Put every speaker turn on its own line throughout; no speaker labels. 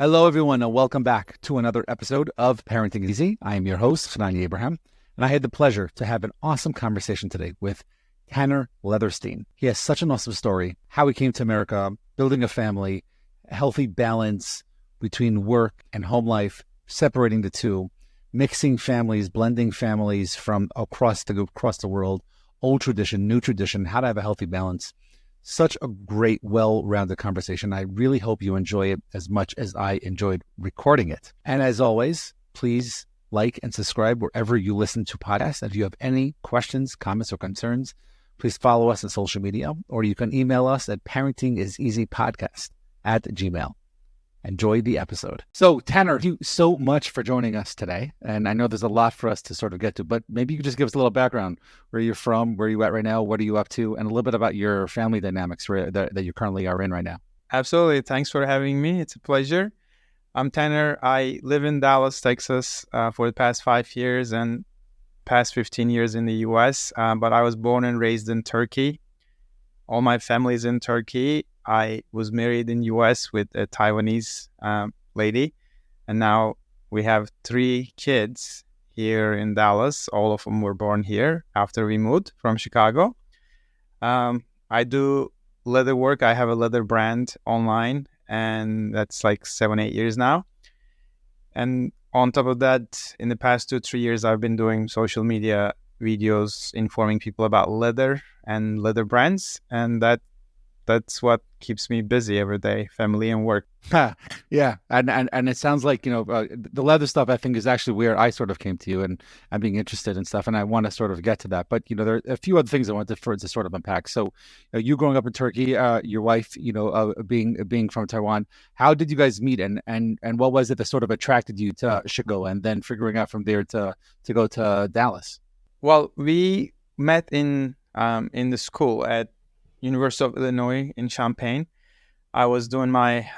Hello, everyone, and welcome back to another episode of Parenting Easy. I am your host, Fanani Abraham, and I had the pleasure to have an awesome conversation today with Tanner Leatherstein. He has such an awesome story, how he came to America, building a family, a healthy balance between work and home life, separating the two, mixing families, blending families from across the world, old tradition, new tradition, how to have a healthy balance. Such a great, well-rounded conversation. I really hope you enjoy it as much as I enjoyed recording it. And as always, please like and subscribe wherever you listen to podcasts. If you have any questions, comments, or concerns, please follow us on social media, or you can email us at parentingiseasypodcast@gmail.com. Enjoy the episode. So, Tanner, thank you so much for joining us today. And I know there's a lot for us to sort of get to, but maybe you could just give us a little background, where you're from, where you at right now, what are you up to, and a little bit about your family dynamics that you currently are in right now.
Absolutely. Thanks for having me. It's a pleasure. I'm Tanner. I live in Dallas, Texas for the past 5 years and past 15 years in the U.S., but I was born and raised in Turkey. All my family's in Turkey. I was married in U.S. with a Taiwanese lady, and now we have 3 kids here in Dallas. All of them were born here after we moved from Chicago. I do leather work. I have a leather brand online, and that's like 7-8 years now. And on top of that, in the past 2-3 years, I've been doing social media videos informing people about leather and leather brands, and that's what keeps me busy every day, family and work.
Yeah. And it sounds like, the leather stuff, I think, is actually where I sort of came to you and I'm being interested in stuff. And I want to sort of get to that. But, there are a few other things I wanted to sort of unpack. So you growing up in Turkey, your wife, being from Taiwan, how did you guys meet? And what was it that sort of attracted you to Chicago and then figuring out from there to go to Dallas?
Well, we met in the school at University of Illinois in Champaign. I was doing my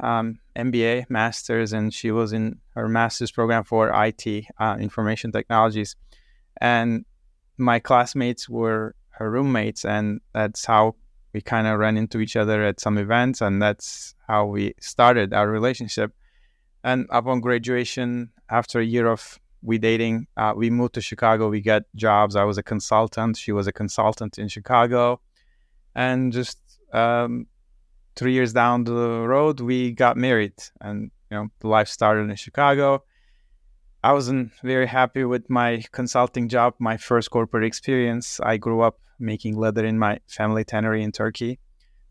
MBA, master's, and she was in her master's program for IT, information technologies. And my classmates were her roommates, and that's how we kind of ran into each other at some events, and that's how we started our relationship. And upon graduation, after a year of we dating, we moved to Chicago. We got jobs. I was a consultant. She was a consultant in Chicago. And just 3 years down the road, we got married, and the life started in Chicago. I wasn't very happy with my consulting job, my first corporate experience. I grew up making leather in my family tannery in Turkey,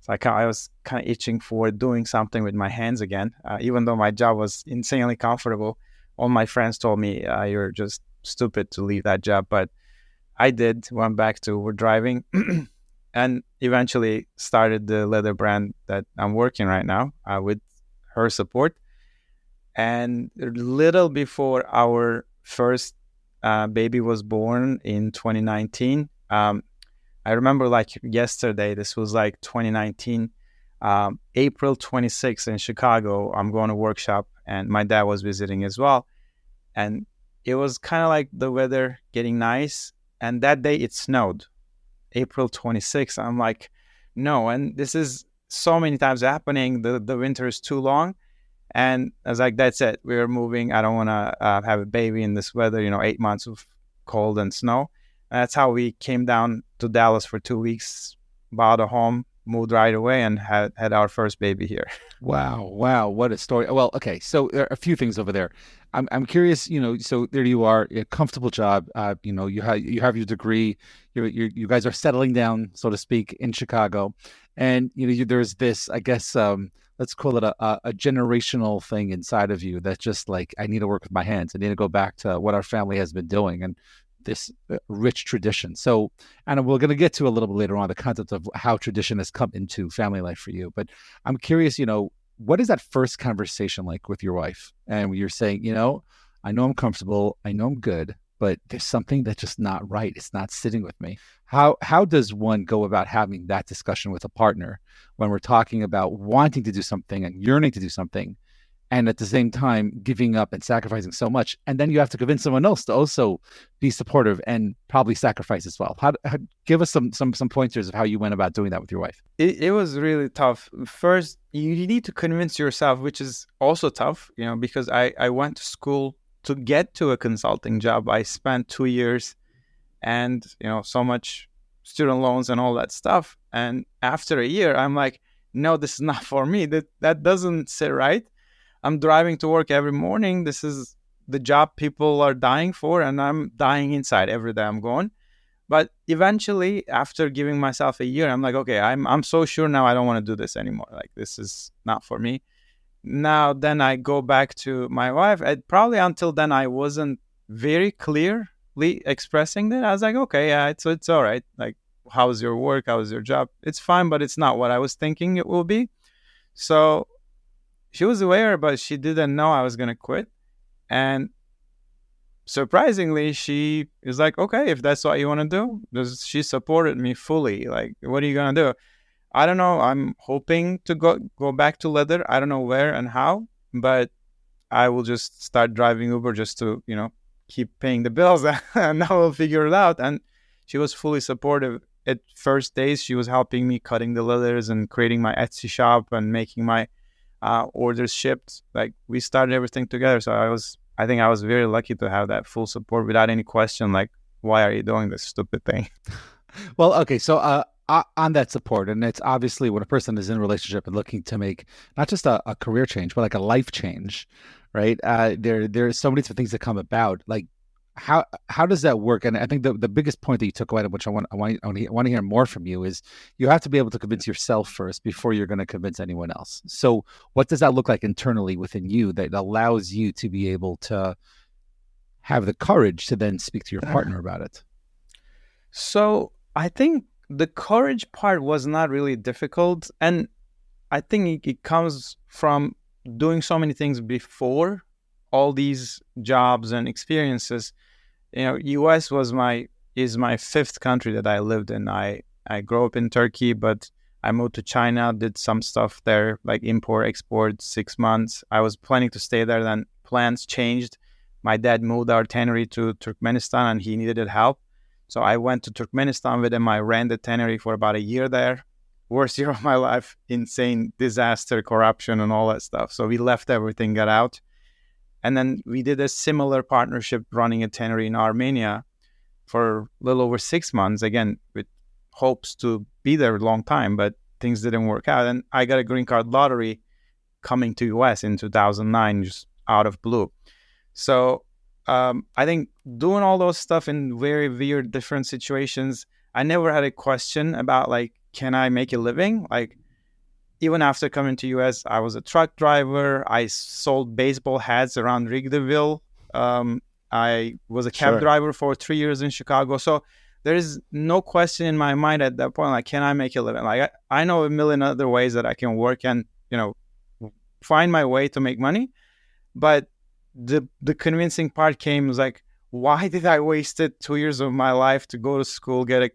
so I was kind of itching for doing something with my hands again. Even though my job was insanely comfortable, all my friends told me, "You're just stupid to leave that job," but I did. Went back to Uber driving. And eventually started the leather brand that I'm working right now with her support. And a little before our first baby was born in 2019, I remember like yesterday, this was like 2019, April 26th in Chicago. I'm going to workshop, and my dad was visiting as well. And it was kind of like the weather getting nice. And that day it snowed. April 26th. I'm like, no, and this is so many times happening. The winter is too long. And I was like, that's it. We're moving. I don't want to have a baby in this weather, 8 months of cold and snow. And that's how we came down to Dallas for 2 weeks, bought a home, moved right away, and had our first baby here.
Wow. What a story. Well, okay. So there are a few things over there. I'm curious, so there you are, a comfortable job, you have your degree, you guys are settling down, so to speak, in Chicago. And, there's this, I guess, let's call it a generational thing inside of you that's just like, I need to work with my hands. I need to go back to what our family has been doing and this rich tradition. So, and we're going to get to a little bit later on the concept of how tradition has come into family life for you. But I'm curious, what is that first conversation like with your wife? And you're saying, I know I'm comfortable, I know I'm good, but there's something that's just not right. It's not sitting with me. How does one go about having that discussion with a partner when we're talking about wanting to do something and yearning to do something, and at the same time giving up and sacrificing so much, and then you have to convince someone else to also be supportive and probably sacrifice as well. How give us some pointers of how you went about doing that with your wife?
It was really tough. First, you need to convince yourself, which is also tough, because I went to school to get to a consulting job. I spent 2 years and, so much student loans and all that stuff. And after a year, I'm like, no, this is not for me. That doesn't sit right. I'm driving to work every morning. This is the job people are dying for, and I'm dying inside every day I'm going. But eventually, after giving myself a year, I'm like, okay, I'm so sure now I don't want to do this anymore. Like, this is not for me. Now, then I go back to my wife. Probably until then, I wasn't very clearly expressing that. I was like, okay, yeah, it's all right. Like, how's your work? How's your job? It's fine, but it's not what I was thinking it will be. So she was aware, but she didn't know I was going to quit. And surprisingly, she is like, okay, if that's what you want to do. She supported me fully. Like, what are you going to do? I don't know. I'm hoping to go back to leather. I don't know where and how, but I will just start driving Uber just to, keep paying the bills and I will figure it out. And she was fully supportive. At first days, she was helping me cutting the leathers and creating my Etsy shop and making my orders shipped. Like, we started everything together. So I think I was very lucky to have that full support without any question. Like, why are you doing this stupid thing?
Well, okay, so on that support, and it's obviously when a person is in a relationship and looking to make not just a career change, but like a life change, right? There's so many different things that come about. Like, how does that work? And I think the biggest point that you took away, which I want to hear more from you, is you have to be able to convince yourself first before you're going to convince anyone else. So what does that look like internally within you that allows you to be able to have the courage to then speak to your partner about it?
So I think the courage part was not really difficult. And I think it comes from doing so many things before all these jobs and experiences. US is my fifth country that I lived in. I grew up in Turkey, but I moved to China, did some stuff there, like import, export, 6 months. I was planning to stay there, then plans changed. My dad moved our tannery to Turkmenistan and he needed help. So I went to Turkmenistan with him. I ran the tannery for about a year there. Worst year of my life, insane disaster, corruption, and all that stuff. So we left everything, got out. And then we did a similar partnership running a tannery in Armenia for a little over 6 months, again, with hopes to be there a long time, but things didn't work out. And I got a green card lottery coming to US in 2009, just out of blue. So I think doing all those stuff in very weird, different situations, I never had a question about, like, can I make a living? Like, even after coming to US, I was a truck driver. I sold baseball hats around Wrigleyville. I was a cab driver for 3 years in Chicago. So there is no question in my mind at that point, like, can I make a living? Like, I know a million other ways that I can work and, find my way to make money. But the convincing part came was like, why did I wasted 2 years of my life to go to school, get a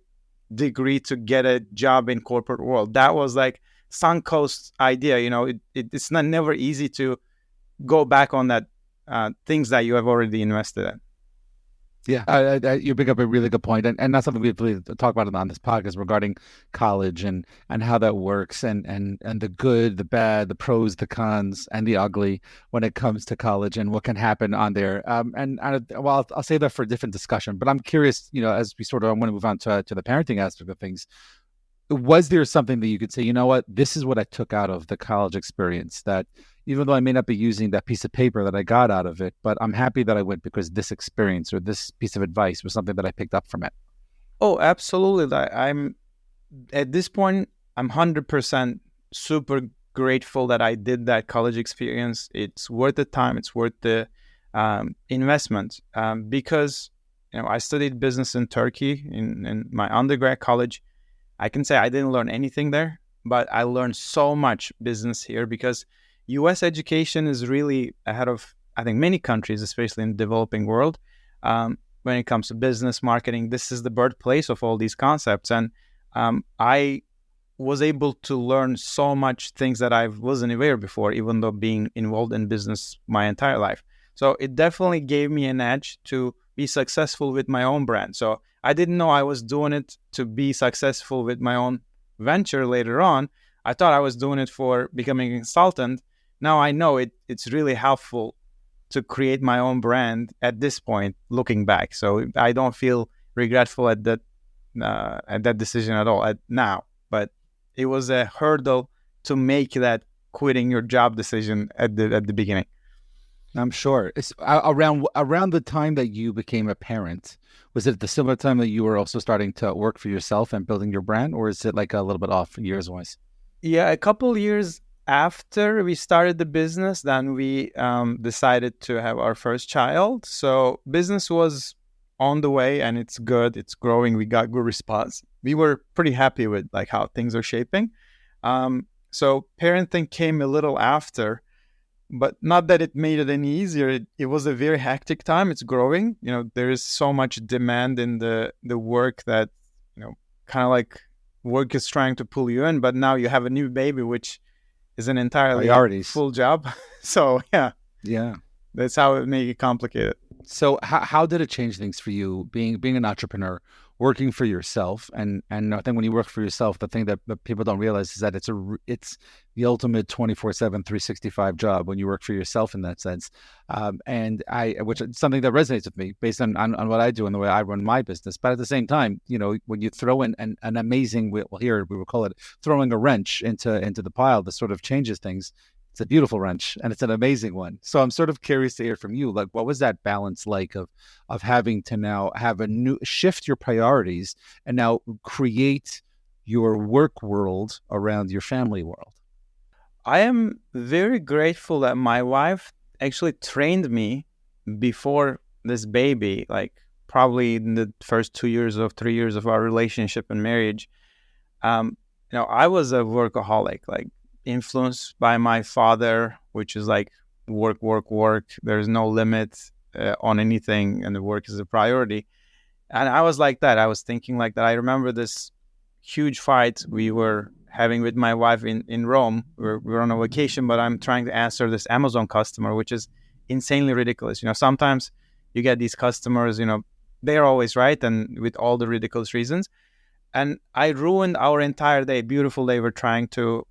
degree, to get a job in corporate world? That was like sunk cost idea. It's never easy to go back on that things that you have already invested in.
Yeah, you bring up a really good point, and that's something we've really talked about on this podcast regarding college and how that works, and the good, the bad, the pros, the cons, and the ugly when it comes to college and what can happen on there. Well, I'll save that for a different discussion. But I'm curious, as we sort of want to move on to the parenting aspect of things. Was there something that you could say, you know what, this is what I took out of the college experience, that even though I may not be using that piece of paper that I got out of it, but I'm happy that I went because this experience or this piece of advice was something that I picked up from it?
Oh, absolutely. I'm at this point, I'm 100% super grateful that I did that college experience. It's worth the time. It's worth the investment because, I studied business in Turkey in my undergrad college. I can say I didn't learn anything there, but I learned so much business here because US education is really ahead of, I think, many countries, especially in the developing world. When it comes to business marketing, this is the birthplace of all these concepts. And I was able to learn so much things that I wasn't aware before, even though being involved in business my entire life. So it definitely gave me an edge to be successful with my own brand. So I didn't know I was doing it to be successful with my own venture later on. I thought I was doing it for becoming a consultant. Now I know it's really helpful to create my own brand at this point, looking back. So I don't feel regretful at that decision at all at now. But it was a hurdle to make that quitting your job decision at the beginning.
I'm sure it's around the time that you became a parent. Was it the similar time that you were also starting to work for yourself and building your brand, or is it like a little bit off years wise?
Yeah, a couple years after we started the business, then we decided to have our first child. So business was on the way, and it's good. It's growing. We got good response. We were pretty happy with like how things are shaping. So parenting came a little after, but not that it made it any easier. It was a very hectic time. It's growing. There is so much demand in the work that kind of like work is trying to pull you in. But now you have a new baby, which is an entirely
Priorities.
full job. So yeah,
Yeah.
that's how it made it complicated.
So how did it change things for you being an entrepreneur, working for yourself? And I think when you work for yourself, the thing that people don't realize is that it's the ultimate 24/7, 365 job when you work for yourself in that sense. And which is something that resonates with me based on what I do and the way I run my business. But at the same time, when you throw in an amazing, well, here we will call it throwing a wrench into the pile that sort of changes things. It's a beautiful wrench and it's an amazing one. So I'm sort of curious to hear from you. Like, what was that balance like of having to now have a new shift your priorities and now create your work world around your family world?
I am very grateful that my wife actually trained me before this baby, like probably in the first 2 years of 3 years of our relationship and marriage. I was a workaholic, like influenced by my father, which is like work, work, work. There's no limit on anything, and the work is a priority. And I was like that. I was thinking like that. I remember this huge fight we were having with my wife in Rome. We were on a vacation, but I'm trying to answer this Amazon customer, which is insanely ridiculous. Sometimes you get these customers, they're always right and with all the ridiculous reasons. And I ruined our entire day, beautiful day. We're trying to,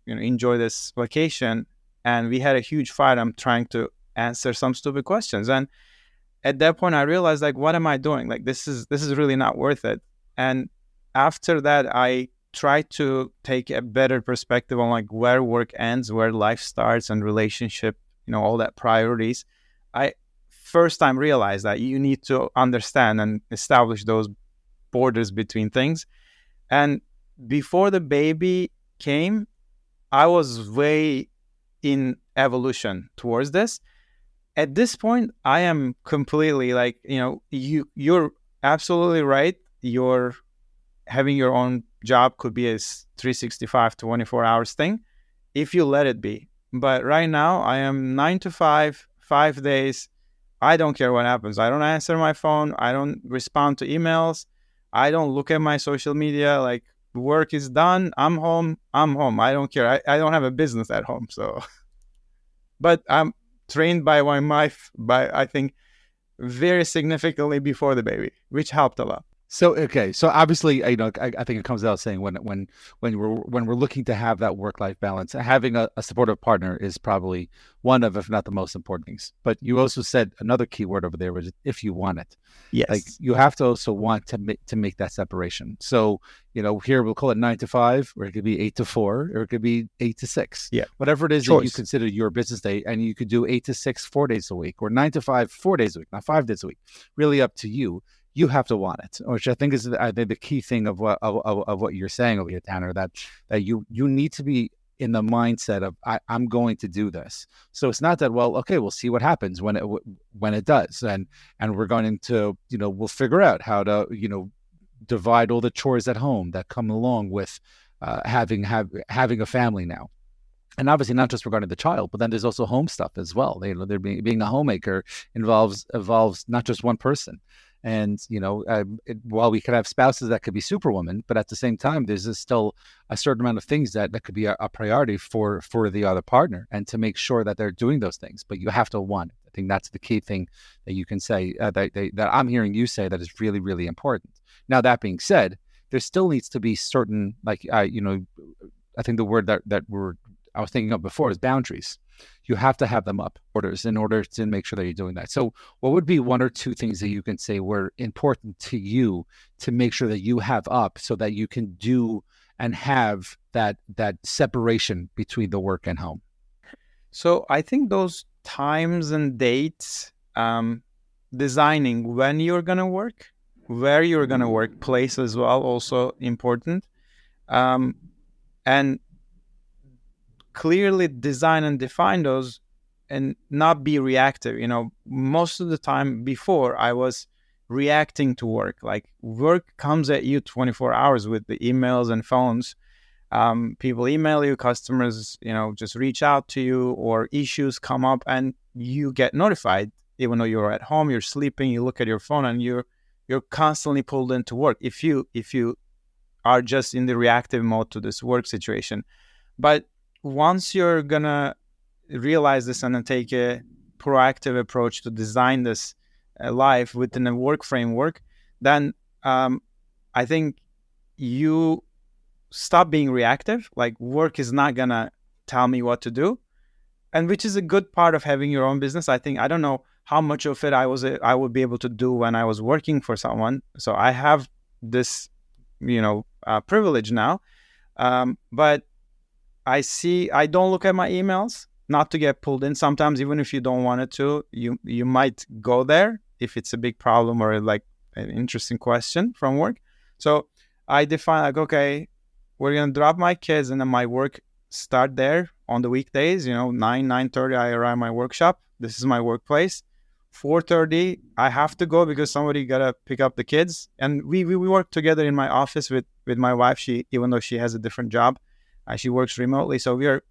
enjoy this vacation. And we had a huge fight. I'm trying to answer some stupid questions. And at that point, I realized, like, what am I doing? Like, this is really not worth it. And after that, I tried to take a better perspective on like where work ends, where life starts, and relationship, all that priorities. I first time realized that you need to understand and establish those borders between things. And before the baby came, I was way in evolution towards this. At this point, I am completely like, you're absolutely right. You're having your own job could be a 365, 24 hours thing if you let it be. But right now, I am 9 to 5, 5 days. I don't care what happens. I don't answer my phone. I don't respond to emails. I don't look at my social media. Like, work is done. I'm home. I'm home. I don't care. I don't have a business at home. So, but I'm trained by my wife by, I think, very significantly before the baby, which helped a lot.
So okay, so obviously, I think it comes out saying when we're looking to have that work-life balance, having a supportive partner is probably one of, if not the most important things. But you also said another key word over there, which is if you want it. Like
Yes.
you have to also want to make that separation. So here we'll call it 9 to 5, or it could be 8 to 4, or it could be 8 to 6.
Yeah.
Whatever it is that you
Choice.
consider your business day, and you could do 8 to 6, 4 days a week, or 9 to 5, 4 days a week, not 5 days a week. Really up to you. You have to want it, which I think is the key thing of what you're saying over here, Tanner. That you need to be in the mindset of I'm going to do this. So it's not that, well, okay, we'll see what happens when it does, and we're going to we'll figure out how to divide all the chores at home that come along with having a family now. And obviously not just regarding the child, but then there's also home stuff as well. There being a homemaker involves not just one person. And while we could have spouses that could be superwoman, but at the same time, there's still a certain amount of things that could be a priority for the other partner, and to make sure that they're doing those things. But you have to want it. I think that's the key thing that you can say, that I'm hearing you say, that is really, really important. Now, that being said, there still needs to be certain, I think the word I was thinking of before is boundaries. You have to have them up orders in order to make sure that you're doing that. So what would be one or two things that you can say were important to you to make sure that you have up, so that you can do and have that separation between the work and home?
So I think those times and dates, designing when you're going to work, where you're going to work, place as well, also important. Um, and clearly design and define those, and not be reactive. Most of the time before, I was reacting to work. Like, work comes at you 24 hours with the emails and phones. People email you, customers, just reach out to you, or issues come up and you get notified. Even though you're at home, you're sleeping, you look at your phone, and you're constantly pulled into work if you are just in the reactive mode to this work situation. But once you're gonna realize this and then take a proactive approach to design this life within a work framework, then I think you stop being reactive. Like, work is not gonna tell me what to do, and which is a good part of having your own business. I don't know how much of it I would be able to do when I was working for someone. So I have this, privilege now, but I don't look at my emails, not to get pulled in. Sometimes, even if you don't want it to, you might go there if it's a big problem or like an interesting question from work. So I define, like, okay, we're going to drop my kids, and then my work start there on the weekdays. 9:30, I arrive at my workshop. This is my workplace. 4:30, I have to go because somebody got to pick up the kids. And we work together in my office with my wife. Even though she has a different job, she works remotely. So we are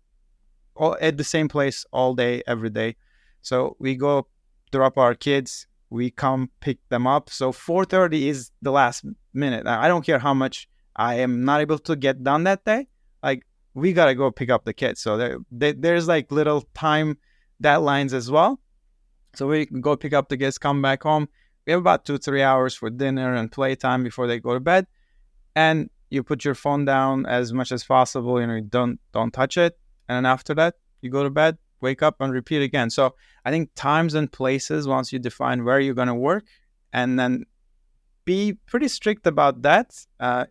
all at the same place all day, every day. So we go drop our kids. We come pick them up. So 4:30 is the last minute. I don't care how much I am not able to get done that day. Like, we got to go pick up the kids. So there's like little time deadlines as well. So we go pick up the kids, come back home. We have about 2-3 hours for dinner and playtime before they go to bed. And you put your phone down as much as possible. You don't touch it. And then after that, you go to bed, wake up, and repeat again. So I think times and places, once you define where you're going to work, and then be pretty strict about that,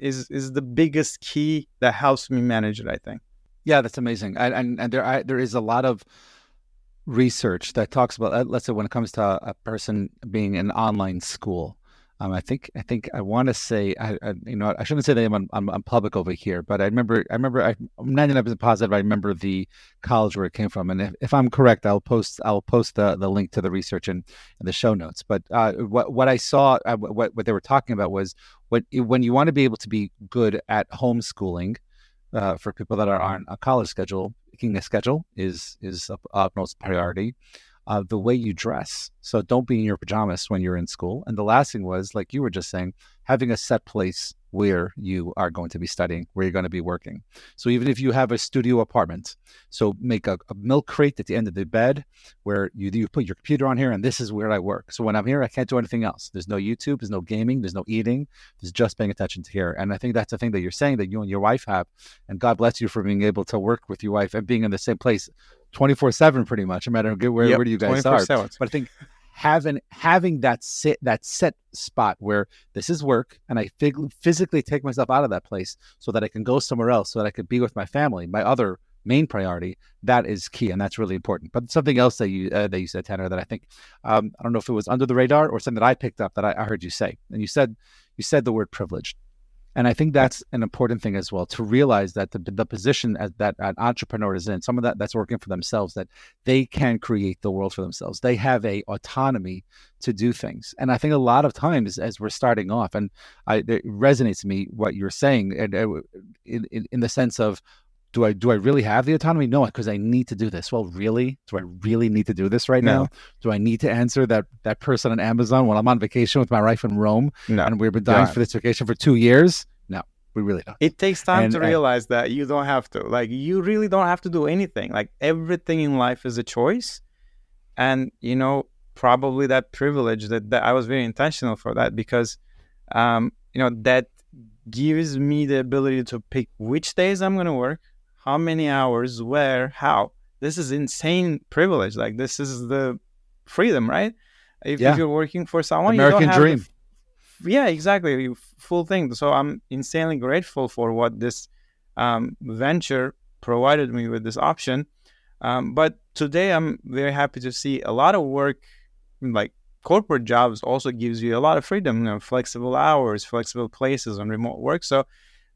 is the biggest key that helps me manage it, I think.
Yeah, that's amazing. And there is a lot of research that talks about, let's say, when it comes to a person being in online school. I think I want to say, I shouldn't say that I'm public over here, but I'm 99% positive I remember the college where it came from, and if I'm correct, I'll post the link to the research in the show notes. But what I saw, what they were talking about was, when you want to be able to be good at homeschooling, for people that are on a college schedule, picking a schedule is of utmost priority. The way you dress. So don't be in your pajamas when you're in school. And the last thing was, like you were just saying, having a set place where you are going to be studying, where you're going to be working. So even if you have a studio apartment, so make a milk crate at the end of the bed where you put your computer on here, and this is where I work. So when I'm here, I can't do anything else. There's no YouTube, there's no gaming, there's no eating, there's just paying attention to here. And I think that's the thing that you're saying that you and your wife have. And God bless you for being able to work with your wife and being in the same place 24/7 pretty much, no matter where you guys are. But I think having that set spot where this is work, and I physically take myself out of that place so that I can go somewhere else, so that I could be with my family, my other main priority, that is key, and that's really important. But something else that you said, Tanner, that I think, I don't know if it was under the radar or something that I picked up that I heard you say, and you said the word privilege. And I think that's an important thing as well, to realize that the position that an entrepreneur is in, someone that's working for themselves, that they can create the world for themselves. They have a autonomy to do things. And I think a lot of times as we're starting off, and it resonates to me what you're saying, and in the sense of, do I really have the autonomy? No, because I need to do this. Well, really? Do I really need to do this right
No,
now? Do I need to answer that person on Amazon when I'm on vacation with my wife in Rome
no,
and we've been
you
dying
don't.
for this vacation for 2 years? No, we really don't.
It takes time
And
to realize that you don't have to. Like, you really don't have to do anything. Like, everything in life is a choice. And, probably that privilege that I was very intentional for that, because, that gives me the ability to pick which days I'm going to work, how many hours, where, how. This is insane privilege. Like, this is the freedom, right? If
yeah,
you're working for someone, you don't
American
have
dream.
yeah, exactly, full thing. So I'm insanely grateful for what this venture provided me with this option. But today I'm very happy to see a lot of work, like corporate jobs, also gives you a lot of freedom, flexible hours, flexible places, and remote work. So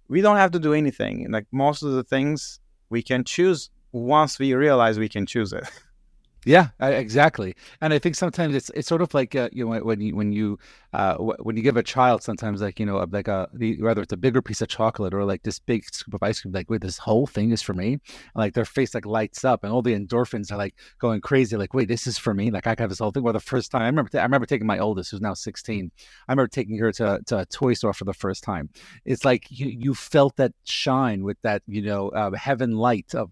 we don't have to do anything. Like, most of the things we can choose once we realize we can choose it.
Yeah, exactly. And I think sometimes it's sort of like when you give a child sometimes, like whether it's a bigger piece of chocolate or like this big scoop of ice cream, like, wait, this whole thing is for me. And like their face like lights up and all the endorphins are like going crazy, like, wait, this is for me. Like I have this whole thing. Well, the first time I remember taking my oldest, who's now 16. I remember taking her to a toy store for the first time. It's like you felt that shine with that heaven light of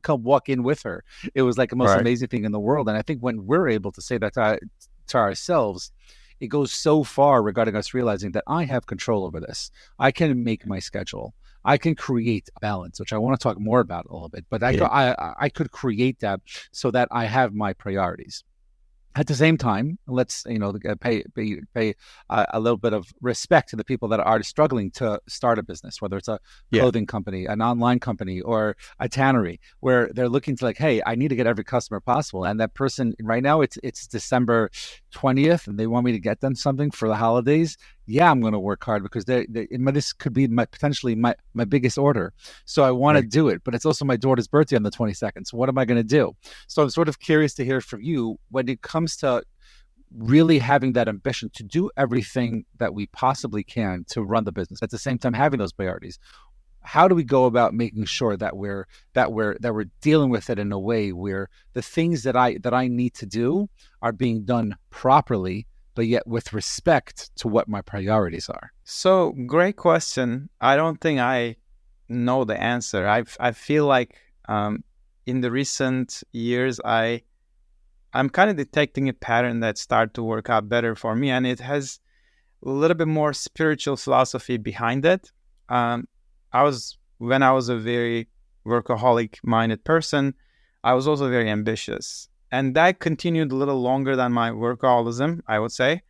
come walk in with her. It was like the most
Right.
amazing thing in the world. And I think when we're able to say that to ourselves, it goes so far regarding us realizing that I have control over this. I can make my schedule. I can create a balance, which I want to talk more about a little bit. But
Yeah.
I could create that so that I have my priorities. At the same time, let's pay a little bit of respect to the people that are struggling to start a business, whether it's a
Yeah.
clothing company, an online company, or a tannery, where they're looking to like, hey, I need to get every customer possible, and that person right now it's December 20th, and they want me to get them something for the holidays. Yeah, I'm going to work hard because this could be potentially my biggest order. So I want to
Right.
do it, but it's also my daughter's birthday on the 22nd. So what am I going to do? So I'm sort of curious to hear from you when it comes to really having that ambition to do everything that we possibly can to run the business. At the same time, having those priorities. How do we go about making sure that we're dealing with it in a way where the things that I need to do are being done properly, but yet with respect to what my priorities are?
So, great question. I don't think I know the answer. I feel like, in the recent years, I'm kind of detecting a pattern that started to work out better for me, and it has a little bit more spiritual philosophy behind it. Um, when I was a very workaholic-minded person, I was also very ambitious, and that continued a little longer than my workaholism, I would say.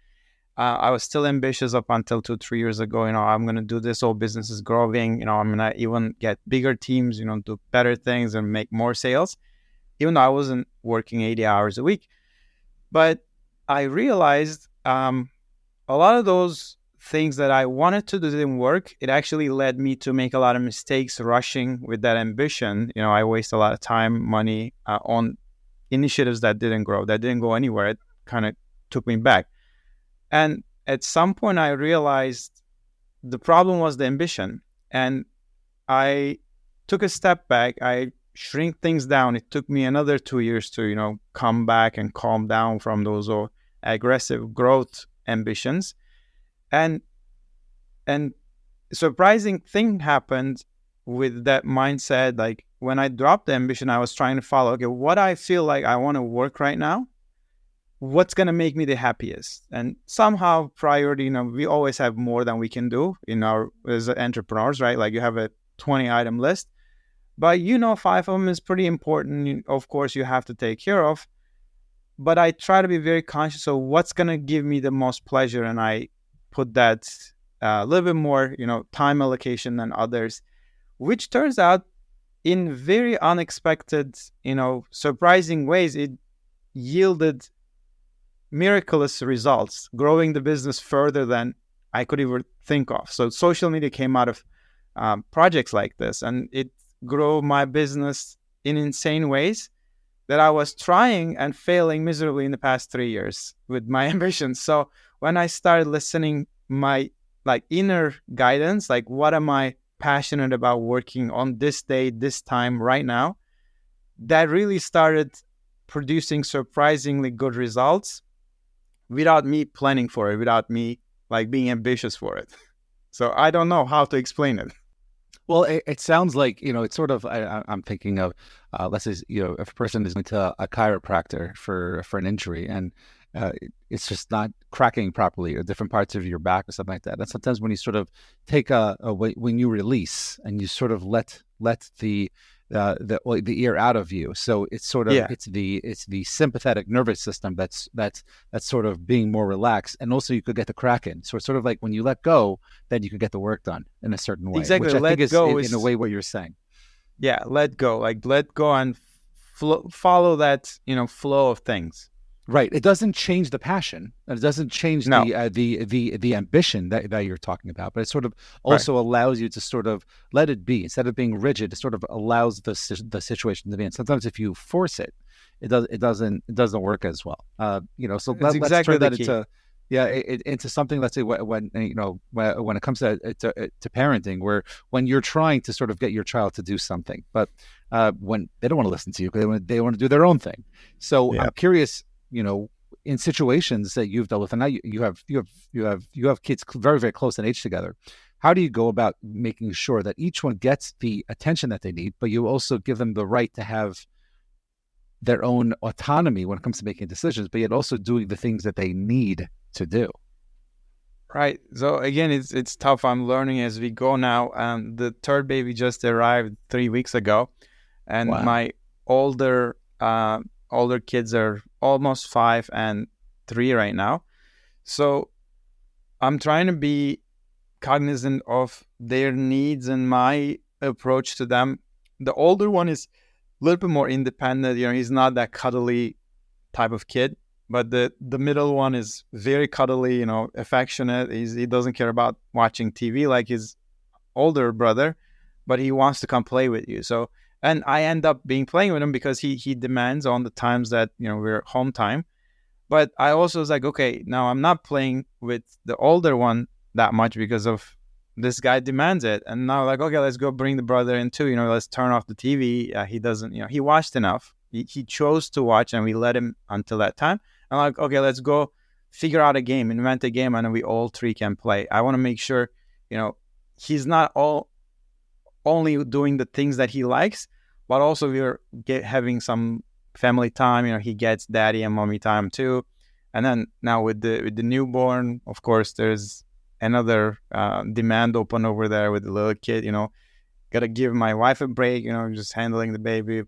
I was still ambitious up until 2, 3 years ago. I'm going to do this. Whole business is growing. I'm going to even get bigger teams, do better things and make more sales, even though I wasn't working 80 hours a week. But I realized a lot of those things that I wanted to do didn't work. It actually led me to make a lot of mistakes rushing with that ambition. I waste a lot of time, money on initiatives that didn't grow, that didn't go anywhere. It kind of took me back. And at some point, I realized the problem was the ambition. And I took a step back. I shrink things down. It took me another 2 years to, come back and calm down from those aggressive growth ambitions. And surprising thing happened with that mindset. Like, when I dropped the ambition, I was trying to follow, okay, what I feel like I want to work right now, what's going to make me the happiest. And somehow priority, we always have more than we can do as entrepreneurs, right? Like, you have a 20 item list, but 5 of them is pretty important. Of course, you have to take care of, but I try to be very conscious of what's going to give me the most pleasure. And I put that a little bit more, time allocation than others, which turns out in very unexpected, surprising ways, it yielded miraculous results, growing the business further than I could ever think of. So social media came out of projects like this, and it grew my business in insane ways that I was trying and failing miserably in the past 3 years with my ambitions. So when I started listening my inner guidance, like, what am I passionate about working on this day, this time, right now, that really started producing surprisingly good results without me planning for it, without me like being ambitious for it. So I don't know how to explain it.
Well, it sounds like, it's sort of, I'm thinking of, let's say, if a person is going to a chiropractor for an injury and it's just not cracking properly, or different parts of your back or something like that. And sometimes when you sort of take when you release and you sort of let the ear out of you, so it's sort of
Yeah,
it's the sympathetic nervous system that's sort of being more relaxed, and also you could get the crack in. So it's sort of like when you let go, then you could get the work done in a certain way,
exactly.
which I think
Let
is
go
in a
is,
way what you're saying.
yeah, let go. Like let go and follow that, flow of things.
Right. It doesn't change the passion. It doesn't change
No,
the ambition that you're talking about. But it sort of
right.
also allows you to sort of let it be instead of being rigid. It sort of allows the situation to be. And sometimes if you force it, it doesn't work as well. So
It's
let's
exactly
turn
the
that
key.
into into something. Let's say when it comes to parenting, where when you're trying to sort of get your child to do something, but when they don't want to listen to you because they want to do their own thing. So
Yeah.
I'm curious, in situations that you've dealt with, and now you have kids very, very close in age together. How do you go about making sure that each one gets the attention that they need, but you also give them the right to have their own autonomy when it comes to making decisions, but yet also doing the things that they need to do?
Right. So again, it's tough. I'm learning as we go now. The third baby just arrived 3 weeks ago, and
Wow.
my older older kids are almost 5 and 3 right now. So I'm trying to be cognizant of their needs and my approach to them. The older one is a little bit more independent. He's not that cuddly type of kid. But the middle one is very cuddly, affectionate. He doesn't care about watching TV like his older brother, but he wants to come play with you. So, and I end up being playing with him because he demands on the times that we're home time. But I also was like, okay, now I'm not playing with the older one that much because of this guy demands it. And now like, okay, let's go bring the brother in too. Let's turn off the TV. He doesn't, he watched enough. He chose to watch, and we let him until that time. I'm like, okay, let's go figure out a game, invent a game, and we all three can play. I want to make sure, he's not only doing the things that he likes, but also we're having some family time. He gets daddy and mommy time too. And then now with the newborn, of course, there's another demand open over there with the little kid. Gotta give my wife a break. Just handling the baby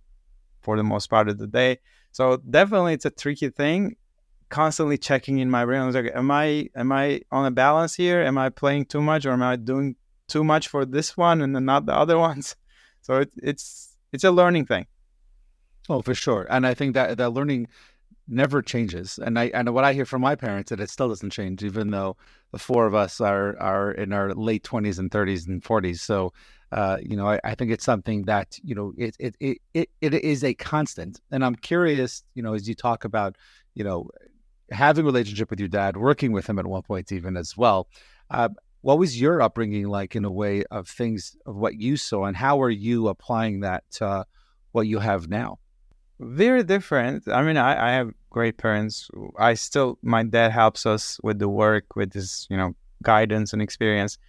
for the most part of the day. So definitely, it's a tricky thing. Constantly checking in my brain. I was like, am I on a balance here? Am I playing too much, or am I doing too much for this one and then not the other ones? So it's a learning thing.
Oh, for sure. And I think that learning never changes. And what I hear from my parents, that it still doesn't change, even though the four of us are in our late 20s and 30s and 40s. So, I think it's something that it is a constant. And I'm curious, as you talk about, having a relationship with your dad, working with him at one point even as well. What was your upbringing like in a way of things of what you saw, and how are you applying that to what you have now?
Very different. I mean, I have great parents. My dad helps us with the work, with his, guidance and experience.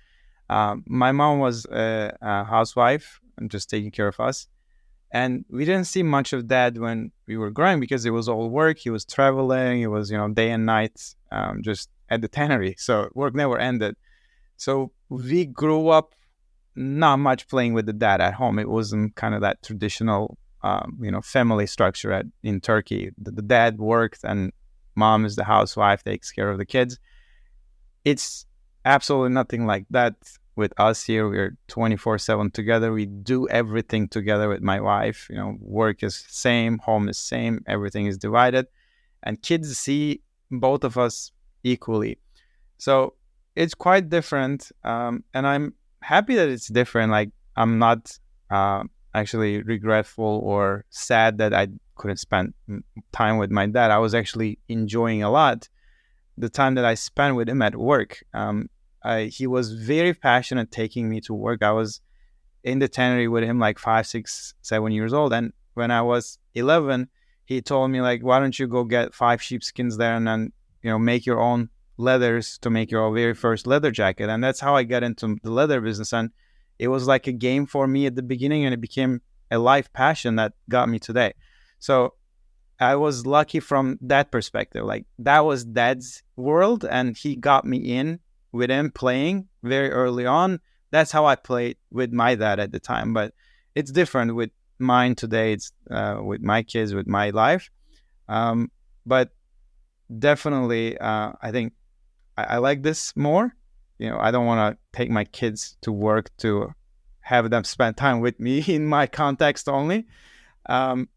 My mom was a housewife and just taking care of us. And we didn't see much of dad when we were growing because it was all work. He was traveling. It was, day and night, just at the tannery. So work never ended. So we grew up not much playing with the dad at home. It wasn't kind of that traditional, family structure in Turkey. The dad worked and mom is the housewife, takes care of the kids. It's absolutely nothing like that with us here. We're 24/7 together. We do everything together with my wife. Work is same, home is same, everything is divided. And kids see both of us equally. So it's quite different. And I'm happy that it's different. Like, I'm not actually regretful or sad that I couldn't spend time with my dad. I was actually enjoying a lot the time that I spent with him at work. He was very passionate taking me to work. I was in the tannery with him like 5, 6, 7 years old. And when I was 11, he told me like, why don't you go get 5 sheepskins there and then, make your own leathers to make your very first leather jacket. And that's how I got into the leather business. And it was like a game for me at the beginning, and it became a life passion that got me today. So I was lucky from that perspective. Like, that was Dad's world, and he got me in with him playing very early on. That's how I played with my dad at the time. But it's different with mine today. It's with my kids, with my life. But definitely, I think I like this more. I don't want to take my kids to work to have them spend time with me in my context only.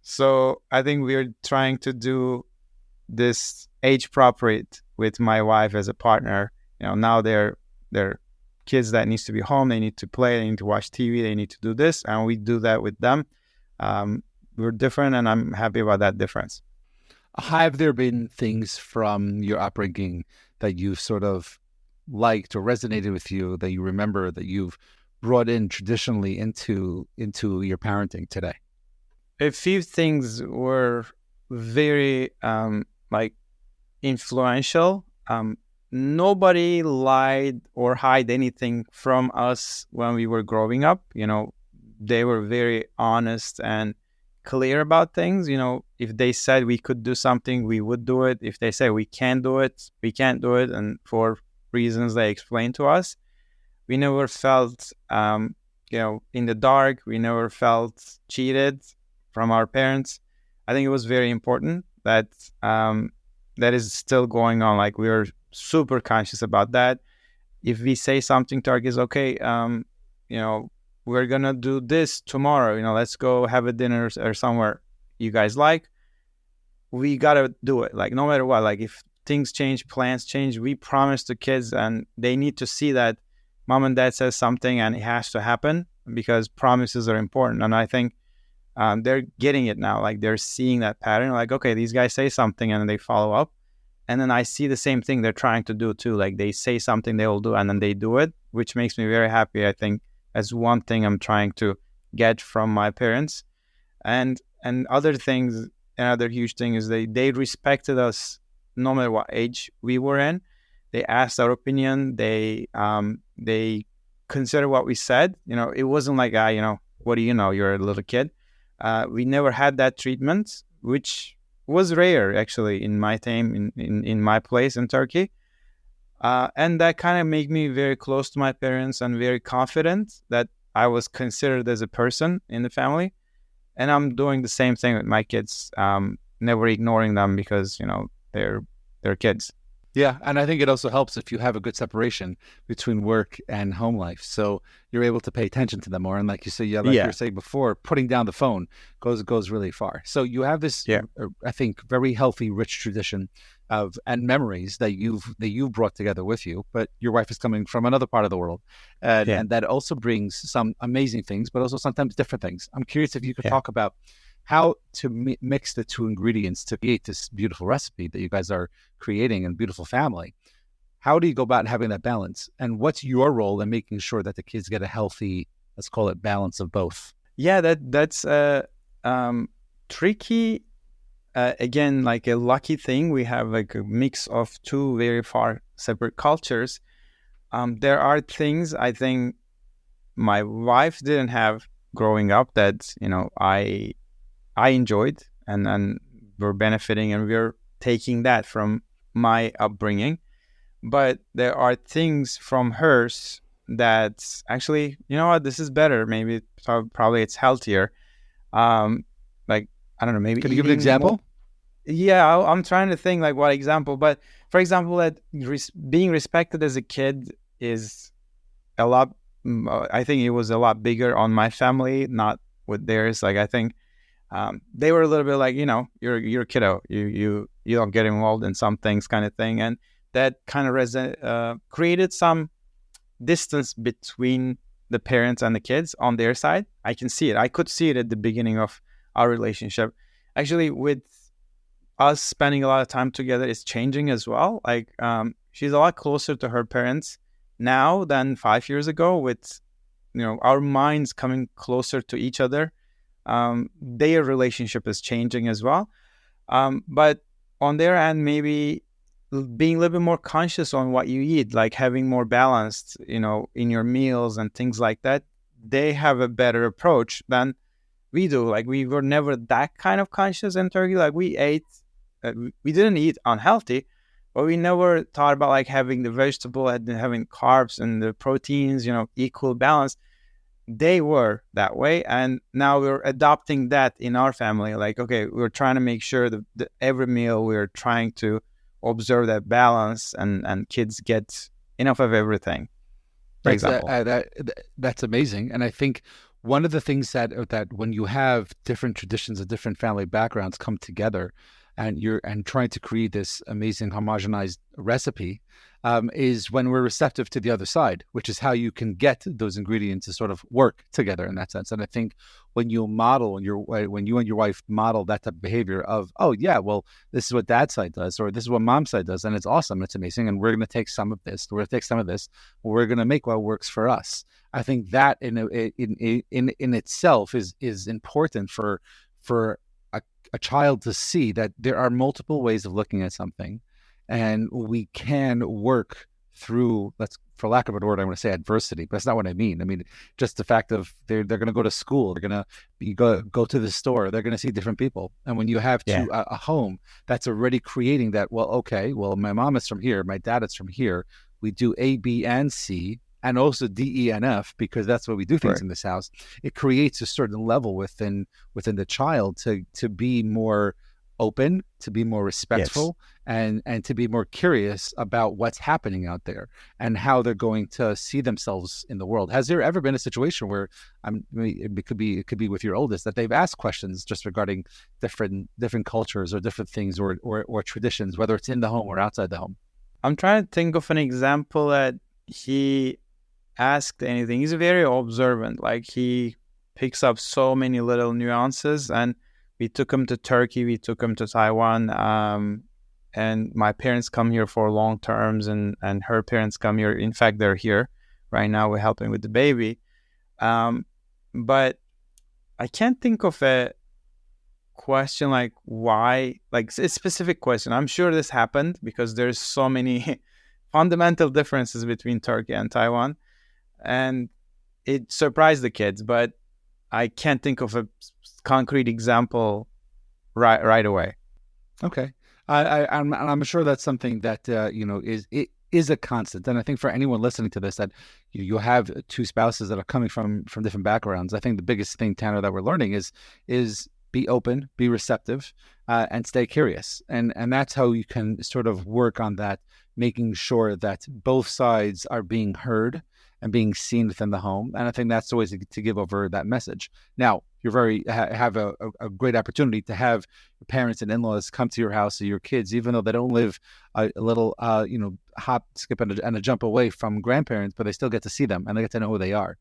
So I think we're trying to do this age appropriate with my wife as a partner. Now they're kids that needs to be home. They need to play. They need to watch TV. They need to do this, and we do that with them. We're different, and I'm happy about that difference.
Have there been things from your upbringing that you've sort of liked or resonated with you that you remember that you've brought in traditionally into your parenting today?
A few things were very like influential. Nobody lied or hide anything from us when we were growing up. They were very honest and clear about things. If they said we could do something, we would do it. If they say we can't do it, we can't do it. And for reasons they explained to us, we never felt, in the dark. We never felt cheated from our parents. I think it was very important that that is still going on. Like, we're super conscious about that. If we say something to our kids, okay, we're gonna do this tomorrow. Let's go have a dinner or somewhere you guys like. We gotta do it. Like, no matter what. Like, if things change, plans change, we promise the kids, and they need to see that mom and dad says something and it has to happen, because promises are important. And I think they're getting it now. Like, they're seeing that pattern. Like, okay, these guys say something and they follow up. And then I see the same thing they're trying to do too. Like, they say something, they will do, and then they do it, which makes me very happy. I think that's one thing I'm trying to get from my parents. And other things, another huge thing is they respected us no matter what age we were in. They asked our opinion. They considered what we said. It wasn't like, what do you know? You're a little kid. We never had that treatment, which was rare actually in my time in my place in Turkey. And that kind of made me very close to my parents and very confident that I was considered as a person in the family. And I'm doing the same thing with my kids, never ignoring them because, they're kids.
Yeah, and I think it also helps if you have a good separation between work and home life, so you're able to pay attention to them more. And like you say, you were saying before, putting down the phone goes really far. So you have this, I think, very healthy, rich tradition of and memories that you've brought together with you. But your wife is coming from another part of the world, and that also brings some amazing things, but also sometimes different things. I'm curious if you could talk about how to mix the two ingredients to create this beautiful recipe that you guys are creating and beautiful family. How do you go about having that balance? And what's your role in making sure that the kids get a healthy, let's call it, balance of both?
Yeah, that's tricky. Again, like a lucky thing, we have like a mix of two very far separate cultures. There are things I think my wife didn't have growing up that, I enjoyed and we're benefiting, and we're taking that from my upbringing. But there are things from hers that actually, this is better. Maybe probably it's healthier. Like, I don't know, maybe.
Can you give an example?
Yeah, I'm trying to think like what example. But for example, that being respected as a kid is a lot. I think it was a lot bigger on my family, not with theirs. Like, I think they were a little bit like, you're a kiddo. You don't get involved in some things, kind of thing, and that kind of created some distance between the parents and the kids on their side. I can see it. I could see it at the beginning of our relationship. Actually, with us spending a lot of time together, it's changing as well. Like, she's a lot closer to her parents now than 5 years ago, with our minds coming closer to each other. Their relationship is changing as well. But on their end, maybe being a little bit more conscious on what you eat, like having more balanced, in your meals and things like that. They have a better approach than we do. Like we were never that kind of conscious in Turkey. Like we didn't eat unhealthy, but we never thought about like having the vegetable and having carbs and the proteins, equal balance. They were that way, and now we're adopting that in our family. Like, okay, we're trying to make sure that every meal we're trying to observe that balance, and kids get enough of everything. For example,
That's amazing. And I think one of the things that when you have different traditions and different family backgrounds come together, and trying to create this amazing homogenized recipe, is when we're receptive to the other side, which is how you can get those ingredients to sort of work together in that sense. And I think when you and your wife model that type of behavior of, oh yeah, well, this is what dad's side does, or this is what mom's side does, and it's awesome, it's amazing, and we're going to take some of this, we're going to take some of this, we're going to make what works for us. I think that in itself is important for a child to see that there are multiple ways of looking at something, and we can work through, for lack of a word, I want to say adversity, but that's not what I mean. I mean, just the fact of they're going to go to school, they're going to go to the store, they're going to see different people. And when you have a home that's already creating that, well, okay, well, my mom is from here, my dad is from here, we do A, B, and C, and also D, E, and F, because that's what we do things in this house. It creates a certain level within the child to be more open, to be more respectful, and to be more curious about what's happening out there and how they're going to see themselves in the world. Has there ever been a situation where it could be with your oldest, that they've asked questions just regarding different cultures or different things or traditions, whether it's in the home or outside the home?
I'm trying to think of an example that he asked anything. He's very observant. Like he picks up so many little nuances, and we took him to Turkey, we took him to Taiwan, and my parents come here for long terms, and her parents come here. In fact, they're here right now. We're helping with the baby. But I can't think of a question like why, like a specific question. I'm sure this happened because there's so many fundamental differences between Turkey and Taiwan, and it surprised the kids, but I can't think of a concrete example right away.
Okay. I'm sure that's something that is a constant, and I think for anyone listening to this, that you have two spouses that are coming from different backgrounds. I think the biggest thing, Tanner, that we're learning is be open, be receptive, and stay curious, and that's how you can sort of work on that, making sure that both sides are being heard and being seen within the home. And I think that's the way to give over that message. Now, you're have a great opportunity to have your parents and in-laws come to your house or your kids, even though they don't live a little, hop, skip, and a jump away from grandparents, but they still get to see them and they get to know who they are.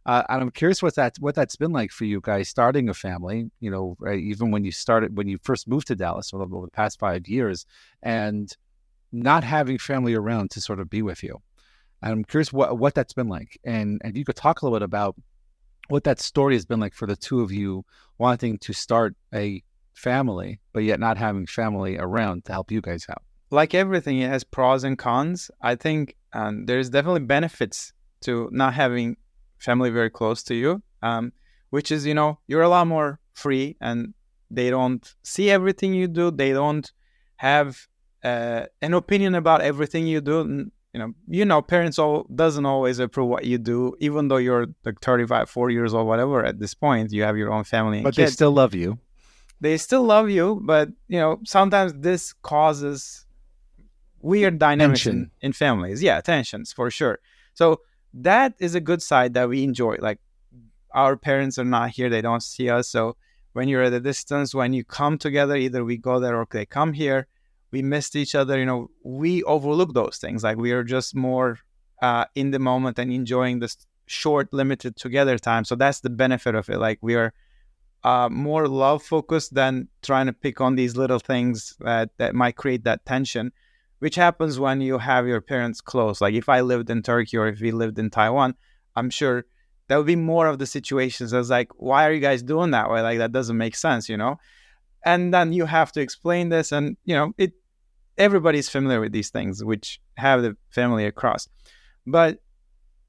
And I'm curious what that's been like for you guys starting a family, even when you first moved to Dallas over the past 5 years, and not having family around to sort of be with you. I'm curious what that's been like. And if you could talk a little bit about what that story has been like for the two of you wanting to start a family, but yet not having family around to help you guys out.
Like everything, it has pros and cons. I think there's definitely benefits to not having family very close to you, which is, you're a lot more free, and they don't see everything you do. They don't have an opinion about everything you do. Parents doesn't always approve what you do, even though you're like 35, 40 years old, whatever. At this point, you have your own family and
but
kids.
They still love you.
They still love you, but sometimes this causes weird dynamics in families. Yeah, tensions for sure. So that is a good side that we enjoy. Like our parents are not here; they don't see us. So when you're at a distance, when you come together, either we go there or they come here. We missed each other, we overlook those things. Like we are just more in the moment and enjoying this short, limited together time. So that's the benefit of it. Like we are more love focused than trying to pick on these little things that might create that tension, which happens when you have your parents close. Like if I lived in Turkey or if we lived in Taiwan, I'm sure That would be more of the situations. I was like, why are you guys doing that way? Like, that doesn't make sense, you know? And then you have to explain this, and everybody's familiar with these things, which have the family across. But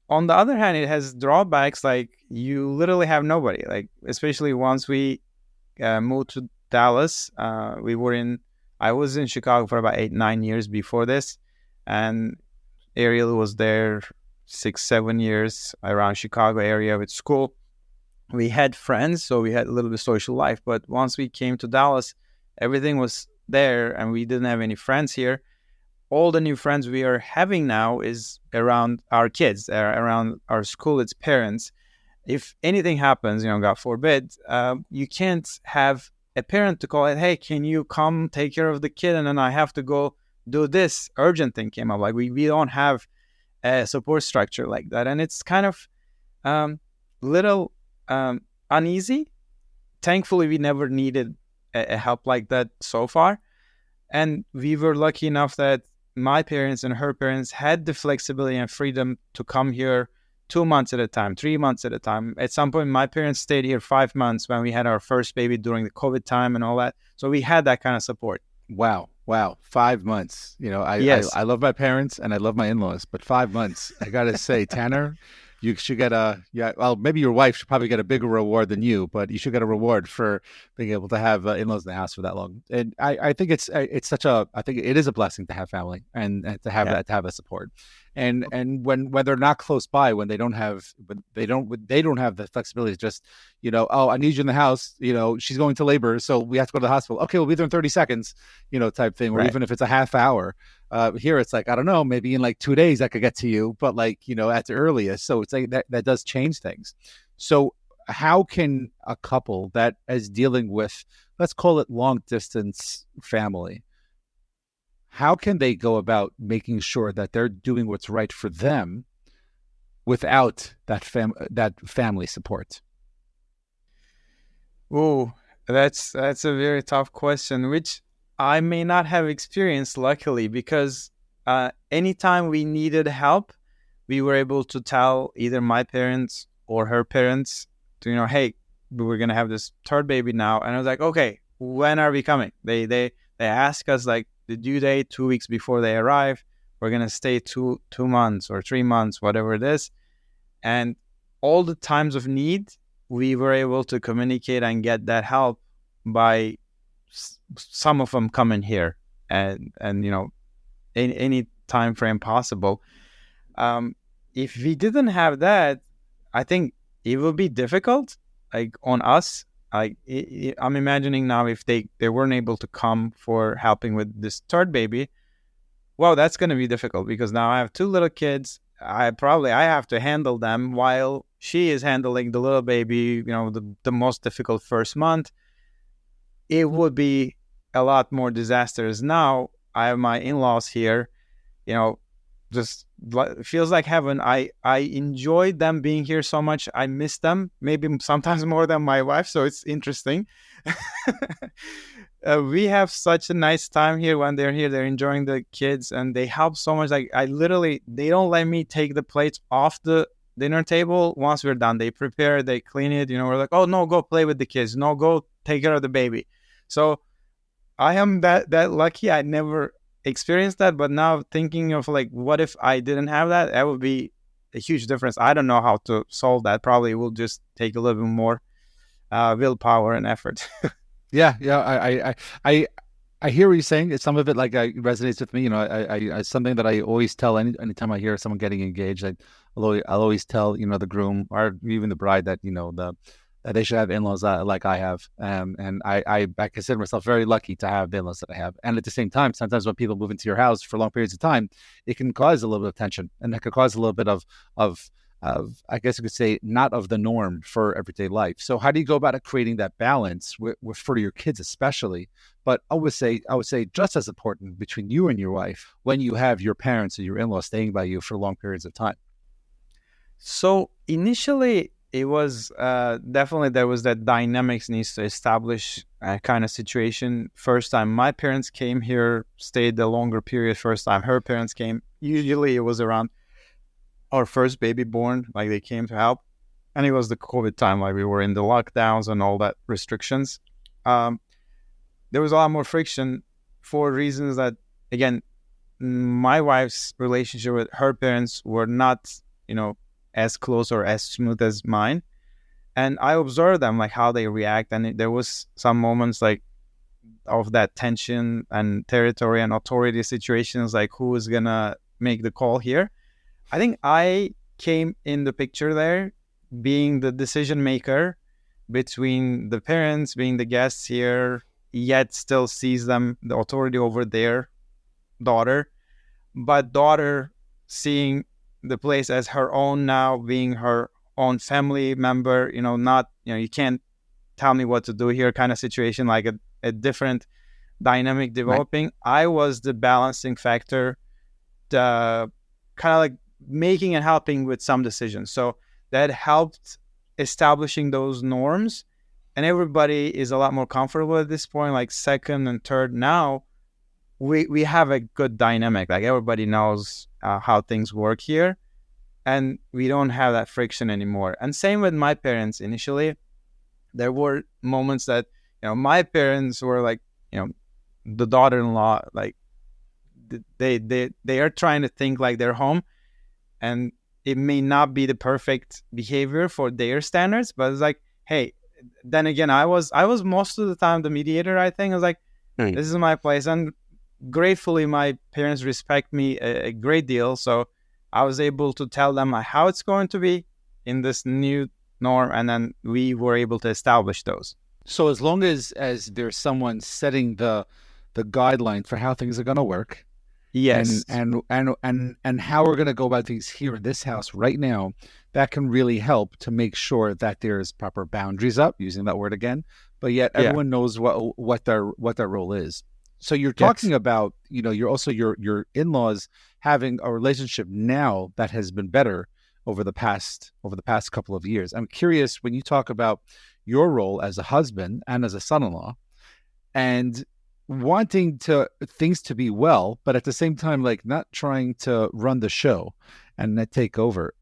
on the other hand, it has drawbacks. Like, you literally have nobody. Like, especially once we moved to Dallas, I was in Chicago for about 8-9 years before this, and Ariel was there 6-7 years around Chicago area with school. We had friends, so we had a little bit of social life. But once we came to Dallas, everything was there, and we didn't have any friends here. All the new friends we are having now is around our kids, around our school, its parents. If anything happens, God forbid, you can't have a parent to call it, hey, can you come take care of the kid? And then I have to go do this urgent thing came up. Like, we don't have a support structure like that. And it's kind of little uneasy. Thankfully, we never needed a help like that so far. And we were lucky enough that my parents and her parents had the flexibility and freedom to come here 2 months at a time, 3 months at a time. At some point, my parents stayed here 5 months when we had our first baby during the COVID time and all that. So we had that kind of support.
Wow. 5 months.
Yes.
I love my parents and I love my in-laws, but 5 months, I gotta say, Tanner, you should get well, maybe your wife should probably get a bigger reward than you, but you should get a reward for being able to have in-laws in the house for that long. And I think it's I think it is a blessing to have family and to have that, to have that support. And when they're not close by, when they don't have the flexibility to just, oh, I need you in the house, she's going to labor, so we have to go to the hospital. Okay, we'll be there in 30 seconds, type thing. Or
Right.
even if it's a half hour. Here it's like, I don't know, maybe in like 2 days I could get to you, but like, at the earliest. So it's like that does change things. So how can a couple that is dealing with, let's call it long distance family, how can they go about making sure that they're doing what's right for them without that family support?
Oh, that's a very tough question, which I may not have experienced, luckily, because anytime we needed help, we were able to tell either my parents or her parents to, hey, we're gonna have this third baby now, and I was like, okay, when are we coming? They ask us like the due date 2 weeks before they arrive. We're gonna stay 2 months or 3 months, whatever it is, and all the times of need, we were able to communicate and get that help by some of them coming here and any time frame possible. If we didn't have that, I think it would be difficult, like on us. I'm imagining now if they weren't able to come for helping with this third baby, wow, that's going to be difficult because now I have 2 little kids. I have to handle them while she is handling the little baby, the most difficult first month. It would be a lot more disastrous. Now I have my in-laws here, just feels like heaven. I enjoyed them being here so much. I miss them, maybe sometimes more than my wife. So it's interesting. We have such a nice time here when they're here. They're enjoying the kids and they help so much. Like, they don't let me take the plates off the dinner table once we're done. They prepare, they clean it. We're like, oh no, go play with the kids. No, go take care of the baby. So I am that lucky. I never experienced that, but now thinking of like, what if I didn't have that? That would be a huge difference. I don't know how to solve that. Probably will just take a little bit more willpower and effort.
Yeah. I hear what you're saying. Some of it like resonates with me. I something that I always tell anytime I hear someone getting engaged. I'll always tell the groom or even the bride that that they should have in-laws like I have. And I consider myself very lucky to have the in-laws that I have. And at the same time, sometimes when people move into your house for long periods of time, it can cause a little bit of tension, and that could cause a little bit of I guess you could say, not of the norm for everyday life. So how do you go about creating that balance for your kids especially? But I would say just as important between you and your wife when you have your parents or your in-laws staying by you for long periods of time.
So initially, it was definitely there was that dynamics needs to establish kind of situation. First time my parents came here, stayed a longer period. First time her parents came, usually it was around our first baby born, like they came to help. and it was the COVID time, like we were in the lockdowns and all that restrictions. Um, there was a lot more friction for reasons that, again, my wife's relationship with her parents were not, as close or as smooth as mine. And I observed them, like how they react. And there was some moments like of that tension and territory and authority situations, like who is going to make the call here. I think I came in the picture there, being the decision maker between the parents, being the guests here, yet still sees them the authority over their daughter, but daughter seeing the place as her own now, being her own family member. Not, you can't tell me what to do here kind of situation, like a different dynamic
Right.
developing. I was the balancing factor, the kind of like making and helping with some decisions. So that helped establishing those norms. And everybody is a lot more comfortable at this point, like second and third. Now we have a good dynamic. Like everybody knows how things work here, and we don't have that friction anymore. And same with my parents. Initially, there were moments that my parents were like, the daughter-in-law, like they are trying to think like they're home, and it may not be the perfect behavior for their standards, but it's like, hey, then again, I was most of the time the mediator. I think I was like,
Right.
this is my place, and gratefully my parents respect me a great deal, so I was able to tell them how it's going to be in this new norm, and then we were able to establish those.
So as long as there's someone setting the guidelines for how things are going to work, and
Yes.
and how we're going to go about things here in this house right now, that can really help to make sure that there's proper boundaries up, using that word again, but yet
Yeah.
everyone knows what their role is. So you're
Yes.
talking about, you're also your in-laws having a relationship now that has been better over the past couple of years. I'm curious, when you talk about your role as a husband and as a son-in-law, and wanting to things to be well, but at the same time, like not trying to run the show and not take over.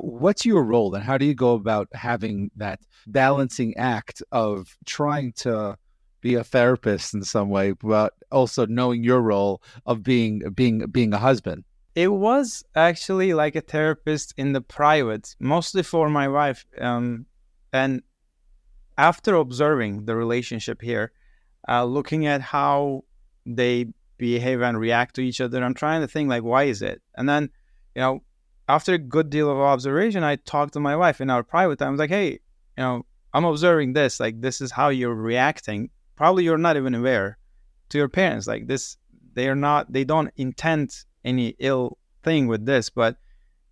What's your role, and how do you go about having that balancing act of trying to be a therapist in some way, but also knowing your role of being a husband?
It was actually like a therapist in the private, mostly for my wife. And after observing the relationship here, looking at how they behave and react to each other, I'm trying to think like, why is it? And then, you know, after a good deal of observation, I talked to my wife in our private time. I was like, hey, I'm observing this. Like, this is how you're reacting. Probably you're not even aware to your parents. Like this, they don't intend any ill thing with this, but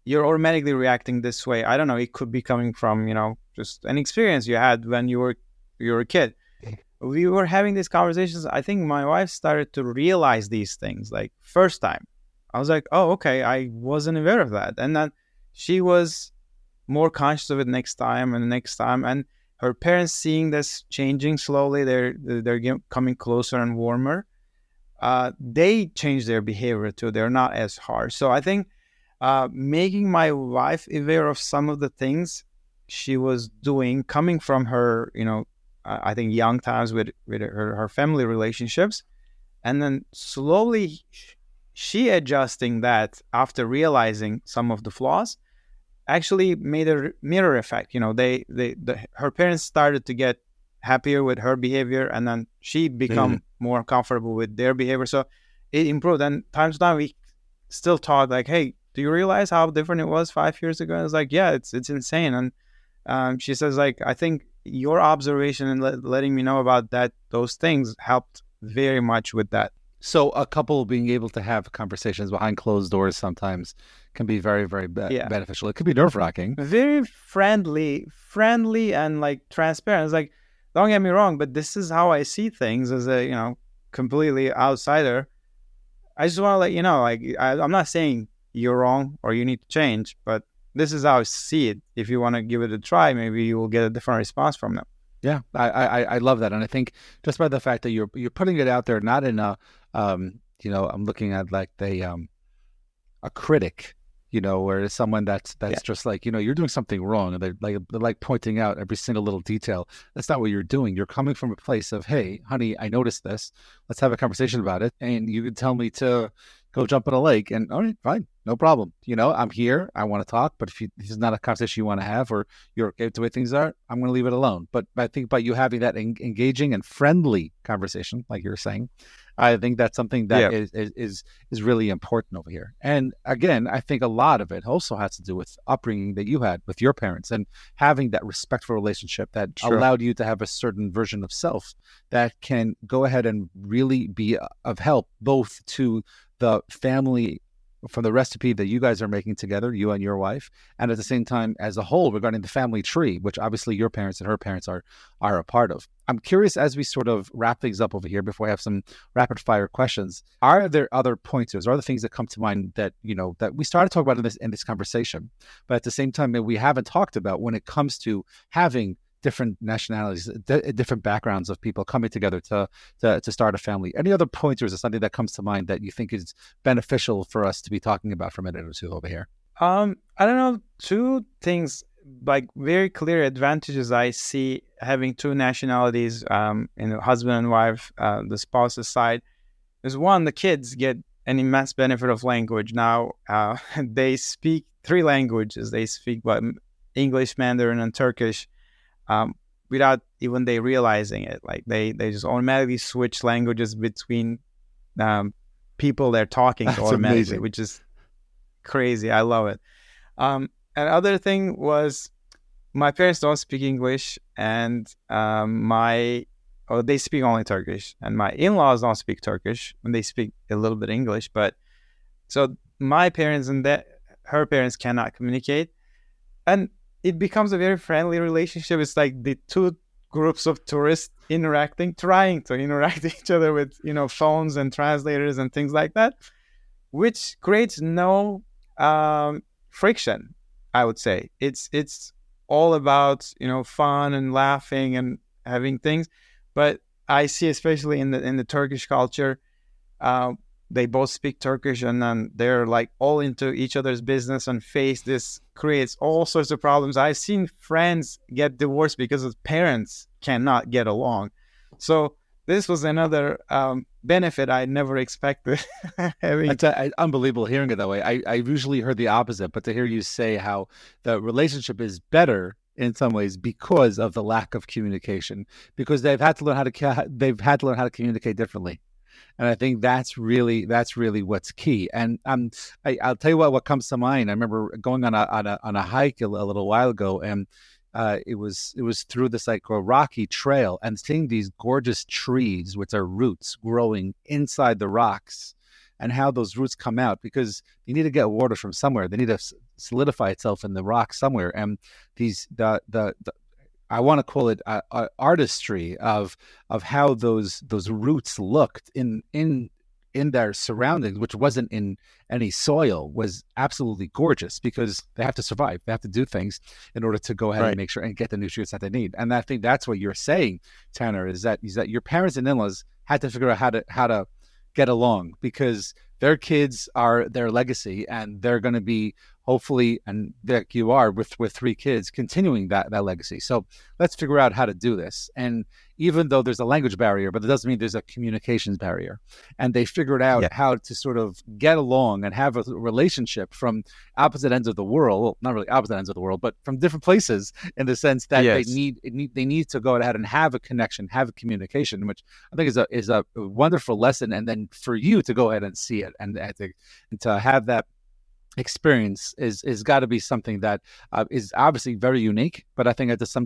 you're automatically reacting this way. I don't know. It could be coming from, just an experience you had when you were a kid. We were having these conversations. I think my wife started to realize these things like first time. I was like, oh, okay, I wasn't aware of that. And then she was more conscious of it next time and next time. And her parents seeing this changing slowly, they're coming closer and warmer. They change their behavior too. They're not as harsh. So I think making my wife aware of some of the things she was doing, coming from her, I think young times with her family relationships, and then slowly she adjusting that after realizing some of the flaws, actually made a mirror effect. Her parents started to get happier with her behavior, and then she
Mm.
become more comfortable with their behavior. So it improved. And time to time, we still talk like, "Hey, do you realize how different it was 5 years ago?" And I was like, "Yeah, it's insane." And she says, like, I think your observation and letting me know about those things helped very much with that.
So a couple being able to have conversations behind closed doors sometimes can be very, very
Yeah.
beneficial. It could be nerve-wracking.
Very friendly and like transparent. It's like, don't get me wrong, but this is how I see things as a, completely outsider. I just want to let you know, like, I'm not saying you're wrong or you need to change, but this is how I see it. If you want to give it a try, maybe you will get a different response from them.
Yeah, I love that, and I think just by the fact that you're putting it out there, not in a I'm looking at like a critic, or is someone
Yeah,
that's just like, you're doing something wrong, and they're like pointing out every single little detail. That's not what you're doing. You're coming from a place of, hey, honey, I noticed this. Let's have a conversation about it. And you can tell me to go jump in a lake, and all right, fine, no problem. I'm here. I want to talk, but if this is not a conversation you want to have, or you're okay with the way things are, I'm going to leave it alone. But I think by you having that engaging and friendly conversation, like you're saying, I think that's something that
yeah,
is really important over here. And again, I think a lot of it also has to do with upbringing that you had with your parents, and having that respectful relationship that
sure.
allowed you to have a certain version of self that can go ahead and really be of help both to the family, from the recipe that you guys are making together, you and your wife, and at the same time as a whole regarding the family tree, which obviously your parents and her parents are a part of. I'm curious, as we sort of wrap things up over here before I have some rapid fire questions, are there other pointers, are there things that come to mind that that we started talking about in this conversation, but at the same time that we haven't talked about when it comes to having different nationalities, different backgrounds of people coming together to start a family? Any other pointers or something that comes to mind that you think is beneficial for us to be talking about for a minute or two over here?
I don't know. Two things, like very clear advantages I see having two nationalities, husband and wife, the spouse's side, is one, the kids get an immense benefit of language. Now, they speak three languages. They speak English, Mandarin, and Turkish, without even they realizing it. Like they just automatically switch languages between people they're talking to
That's
automatically,
amazing.
which is crazy. I love it. Another thing was, my parents don't speak English, and they speak only Turkish, and my in-laws don't speak Turkish, and they speak a little bit English. But so my parents and her parents cannot communicate, and it becomes a very friendly relationship. It's like the two groups of tourists trying to interact each other with phones and translators and things like that, which creates no friction. I would say it's all about fun and laughing and having things. But I see, especially in the Turkish culture, uh, they both speak Turkish, and then they're like all into each other's business and face. This creates all sorts of problems. I've seen friends get divorced because the parents cannot get along. So this was another benefit I never expected having.
It's unbelievable hearing it that way. I usually heard the opposite, but to hear you say how the relationship is better in some ways because of the lack of communication, because they've had to learn how to communicate differently. And I think that's really what's key. And I'll tell you what comes to mind. I remember going on a hike a little while ago, and it was through this like a rocky trail, and seeing these gorgeous trees with their roots growing inside the rocks, and how those roots come out because you need to get water from somewhere. They need to solidify itself in the rock somewhere, and these the I want to call it artistry of how those roots looked in their surroundings, which wasn't in any soil, was absolutely gorgeous because they have to survive. They have to do things in order to go ahead and
Right.
make sure and get the nutrients that they need. And I think that's what you're saying, Tanner, is that your parents and in-laws had to figure out how to get along because their kids are their legacy, and they're going to be hopefully, and like you are with three kids, continuing that legacy. So let's figure out how to do this. And even though there's a language barrier, but it doesn't mean there's a communications barrier. And they figured out
Yeah.
how to sort of get along and have a relationship from opposite ends of the world. Well, not really opposite ends of the world, but from different places, in the sense that
Yes.
they need to go ahead and have a connection, have a communication, which I think is a wonderful lesson. And then for you to go ahead and see it, and to have that experience is got to be something that is obviously very unique, but I think at the same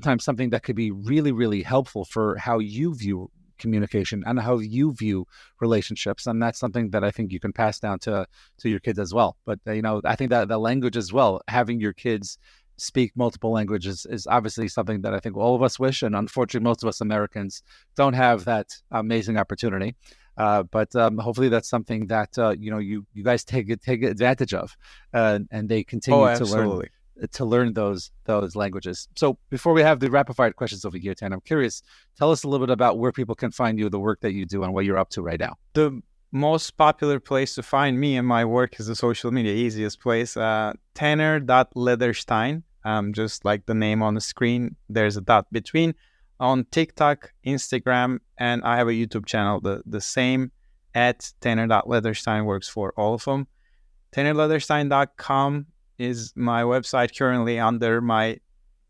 time something that could be really, really helpful for how you view communication and how you view relationships. And that's something that I think you can pass down to your kids as well. But I think that the language as well, having your kids speak multiple languages, is obviously something that I think all of us wish, and unfortunately most of us Americans don't have that amazing opportunity. But hopefully that's something that you guys take advantage of, and they
Oh,
continue
absolutely.
to learn those languages. So before we have the rapid fire questions over here, Tan, I'm curious. Tell us a little bit about where people can find you, the work that you do, and what you're up to right now.
The most popular place to find me and my work is the social media, easiest place. Tanner.Leatherstein. Just like the name on the screen, there's a dot between. On TikTok, Instagram, and I have a YouTube channel. The same at Tanner.Leatherstein works for all of them. TannerLeatherstein.com is my website currently under my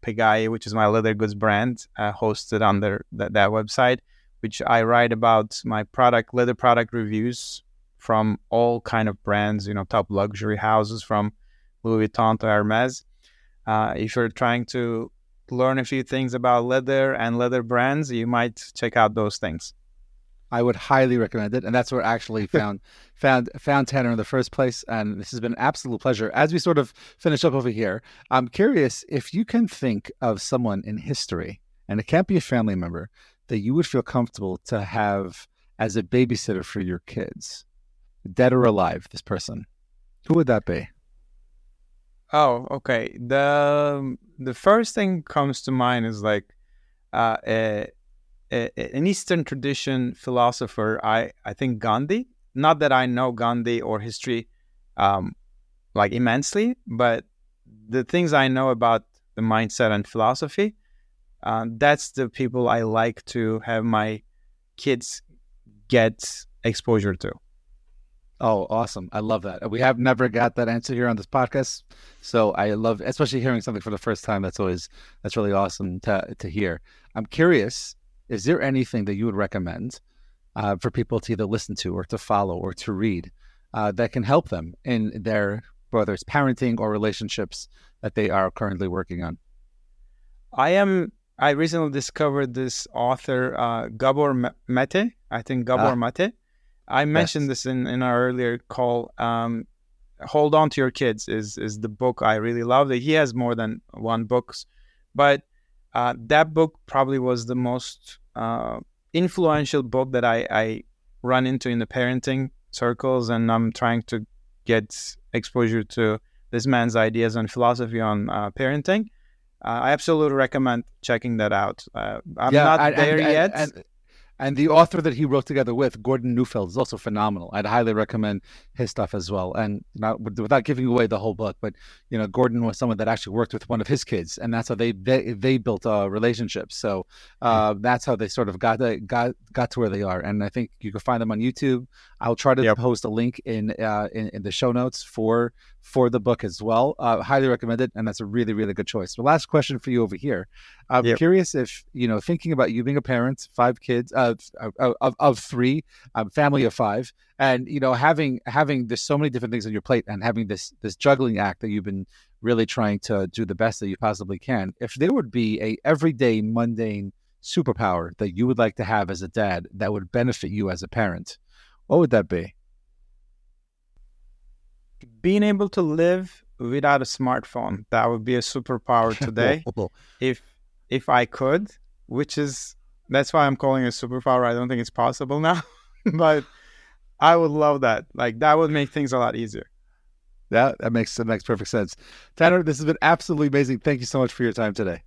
Pegae, which is my leather goods brand, hosted under that website, which I write about my leather product reviews from all kind of brands, top luxury houses from Louis Vuitton to Hermes. If you're trying to learn a few things about leather and leather brands, you might check out those things.
I would highly recommend it, and that's where I actually found Tanner in the first place. And this has been an absolute pleasure. As we sort of finish up over here, I'm curious if you can think of someone in history, and it can't be a family member, that you would feel comfortable to have as a babysitter for your kids, dead or alive. This person, who would that be?
Oh, okay. The first thing comes to mind is like uh, an Eastern tradition philosopher. I think Gandhi. Not that I know Gandhi or history like immensely, but the things I know about the mindset and philosophy, that's the people I like to have my kids get exposure to.
Oh, awesome. I love that. We have never got that answer here on this podcast. So I love, especially hearing something for the first time. That's really awesome to hear. I'm curious, is there anything that you would recommend for people to either listen to or to follow or to read that can help them in their, whether it's parenting or relationships that they are currently working on?
I recently discovered this author, Gabor Mate. I think Gabor Mate. I mentioned
Yes.
this in our earlier call. Hold On to Your Kids is the book I really love. He has more than one books, but that book probably was the most influential book that I run into in the parenting circles, and I'm trying to get exposure to this man's ideas and philosophy on parenting. I absolutely recommend checking that out. I'm
Yeah,
not there yet.
and the author that he wrote together with, Gordon Neufeld, is also phenomenal. I'd highly recommend his stuff as well. And not without giving away the whole book, but Gordon was someone that actually worked with one of his kids, and that's how they built a relationship. So that's how they sort of got to where they are. And I think you can find them on YouTube. I'll try to
Yep.
post a link in the show notes for the book as well. Highly recommend it, and that's a really really good choice. The last question for you over here. I'm
Yep.
curious if, thinking about you being a parent, 5 kids, of three, family of five, and, having there's so many different things on your plate and having this juggling act that you've been really trying to do the best that you possibly can. If there would be a everyday mundane superpower that you would like to have as a dad that would benefit you as a parent, what would that be?
Being able to live without a smartphone, that would be a superpower today if I could, which is that's why I'm calling it a superpower. I don't think it's possible now, but I would love that. Like that would make things a lot easier.
That makes perfect sense. Tanner, this has been absolutely amazing. Thank you so much for your time today.